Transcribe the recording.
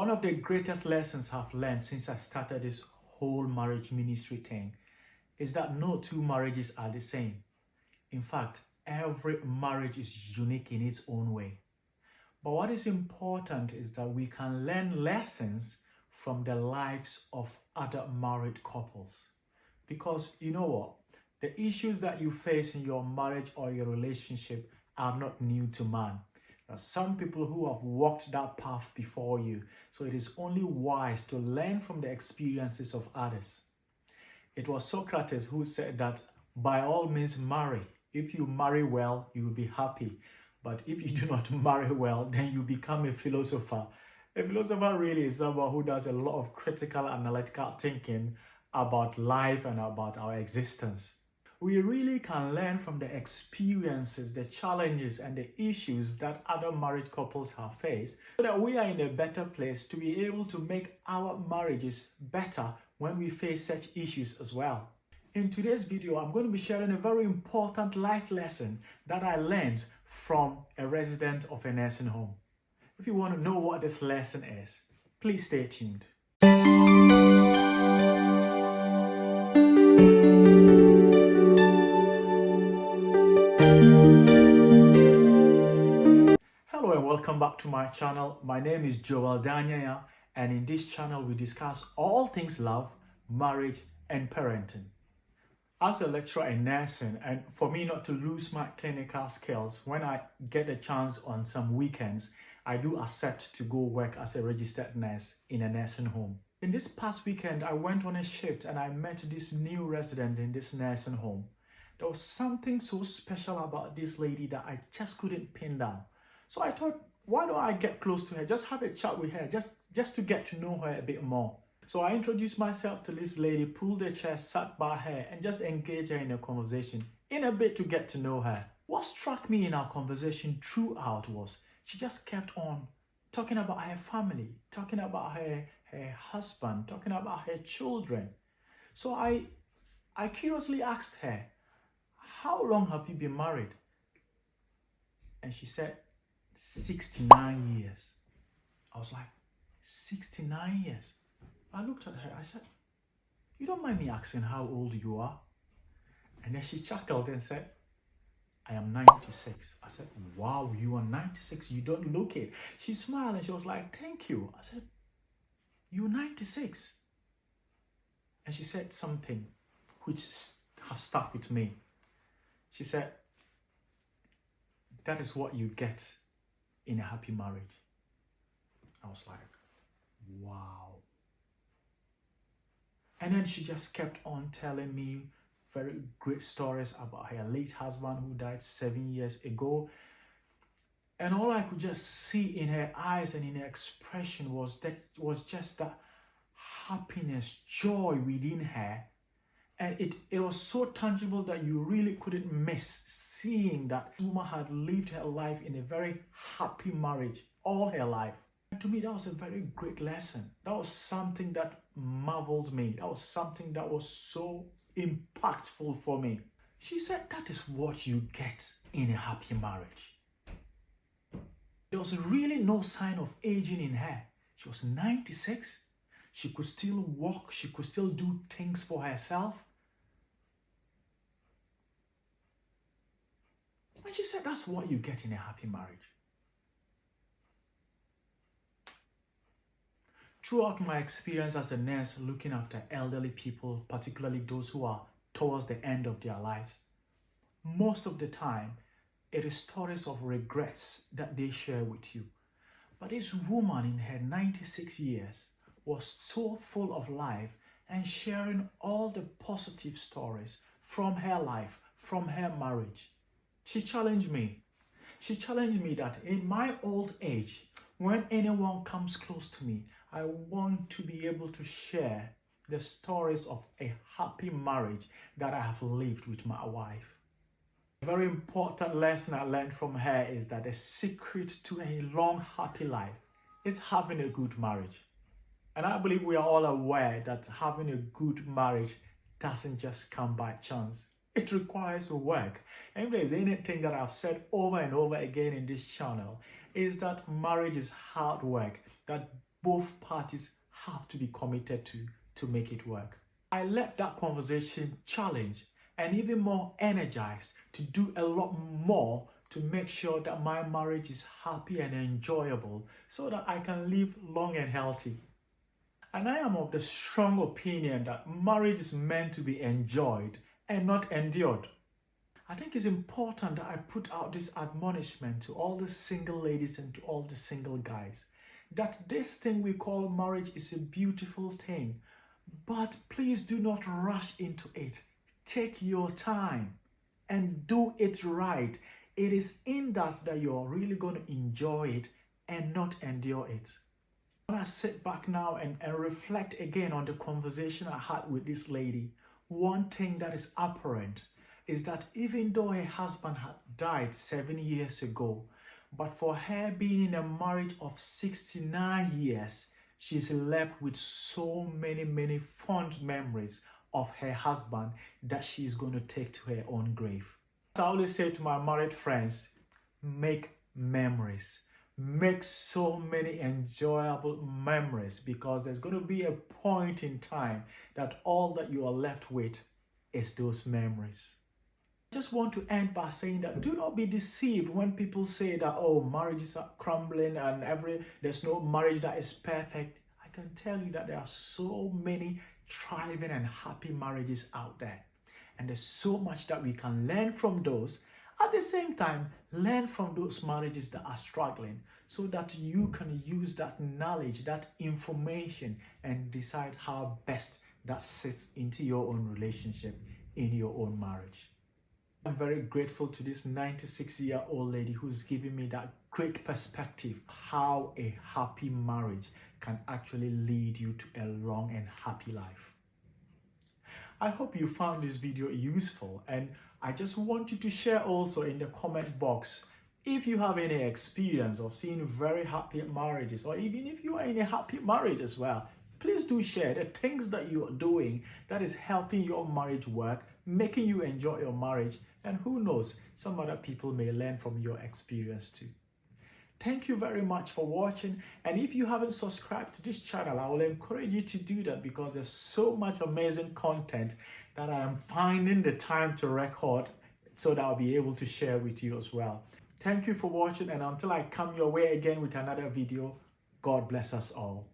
One of the greatest lessons I've learned since I started this whole marriage ministry thing is that no two marriages are the same. In fact, every marriage is unique in its own way. But what is important is that we can learn lessons from the lives of other married couples. Because you know what? The issues that you face in your marriage or your relationship are not new to man. There are some people who have walked that path before you. So it is only wise to learn from the experiences of others. It was Socrates who said that by all means marry. If you marry well, you will be happy. But if you do not marry well, then you become a philosopher. A philosopher really is someone who does a lot of critical, analytical thinking about life and about our existence. We really can learn from the experiences, the challenges, and the issues that other married couples have faced so that we are in a better place to be able to make our marriages better when we face such issues as well. In today's video, I'm going to be sharing a very important life lesson that I learned from a resident of a nursing home. If you want to know what this lesson is, please stay tuned. Hello and welcome back to my channel. My name is Joel Danyaya, and in this channel we discuss all things love, marriage and parenting. As a lecturer in nursing, and for me not to lose my clinical skills, when I get a chance on some weekends, I do accept to go work as a registered nurse in a nursing home. In this past weekend, I went on a shift and I met this new resident in this nursing home. There was something so special about this lady that I just couldn't pin down. So I thought, why don't I get close to her, just have a chat with her, just to get to know her a bit more. So I introduced myself to this lady, pulled a chair, sat by her, and just engaged her in a conversation in a bit to get to know her. What struck me in our conversation throughout was she just kept on talking about her family, talking about her husband, talking about her children. So I curiously asked her, how long have you been married? And she said, 69 years. I was like, 69 years? I looked at her, I said, you don't mind me asking how old you are? And then she chuckled and said, I am 96. I said, wow, you are 96, you don't look it. She smiled and she was like, thank you. I said, you're 96. And she said something which has stuck with me. She said, that is what you get in a happy marriage. I was like, wow. And then she just kept on telling me very great stories about her late husband who died 7 years ago. And all I could just see in her eyes and in her expression was just that happiness, joy within her. And it was so tangible that you really couldn't miss seeing that woman had lived her life in a very happy marriage all her life. And to me, that was a very great lesson. That was something that marveled me. That was something that was so impactful for me. She said that is what you get in a happy marriage. There was really no sign of aging in her. She was 96. She could still walk. She could still do things for herself. And she said that's what you get in a happy marriage. Throughout my experience as a nurse looking after elderly people, particularly those who are towards the end of their lives, most of the time, it is stories of regrets that they share with you. But this woman in her 96 years was so full of life and sharing all the positive stories from her life, from her marriage. She challenged me. She challenged me that in my old age, when anyone comes close to me, I want to be able to share the stories of a happy marriage that I have lived with my wife. A very important lesson I learned from her is that the secret to a long, happy life is having a good marriage. And I believe we are all aware that having a good marriage doesn't just come by chance. It requires work. And if there's anything that I've said over and over again in this channel, is that marriage is hard work, that both parties have to be committed to make it work. I left that conversation challenged and even more energized to do a lot more to make sure that my marriage is happy and enjoyable so that I can live long and healthy. And I am of the strong opinion that marriage is meant to be enjoyed and not endured. I think it's important that I put out this admonishment to all the single ladies and to all the single guys that this thing we call marriage is a beautiful thing, but please do not rush into it. Take your time and do it right. It is in that you're really going to enjoy it and not endure it. When I sit back now and reflect again on the conversation I had with this lady, one thing that is apparent is that even though her husband had died 7 years ago, but for her being in a marriage of 69 years, she's left with so many fond memories of her husband that she's going to take to her own grave. I always say to my married friends, make memories. Make so many enjoyable memories, because there's going to be a point in time that all that you are left with is those memories. I just want to end by saying that do not be deceived when people say that, oh, marriages are crumbling and there's no marriage that is perfect. I can tell you that there are so many thriving and happy marriages out there. And there's so much that we can learn from those. At the same time, learn from those marriages that are struggling so that you can use that knowledge, that information, and decide how best that sits into your own relationship, in your own marriage. I'm very grateful to this 96-year-old lady who's giving me that great perspective, how a happy marriage can actually lead you to a long and happy life. I hope you found this video useful, and I just want you to share also in the comment box if you have any experience of seeing very happy marriages, or even if you are in a happy marriage as well. Please do share the things that you are doing that is helping your marriage work, making you enjoy your marriage, and who knows, some other people may learn from your experience too. Thank you very much for watching, and if you haven't subscribed to this channel, I will encourage you to do that, because there's so much amazing content that I am finding the time to record so that I'll be able to share with you as well. Thank you for watching, and until I come your way again with another video, God bless us all.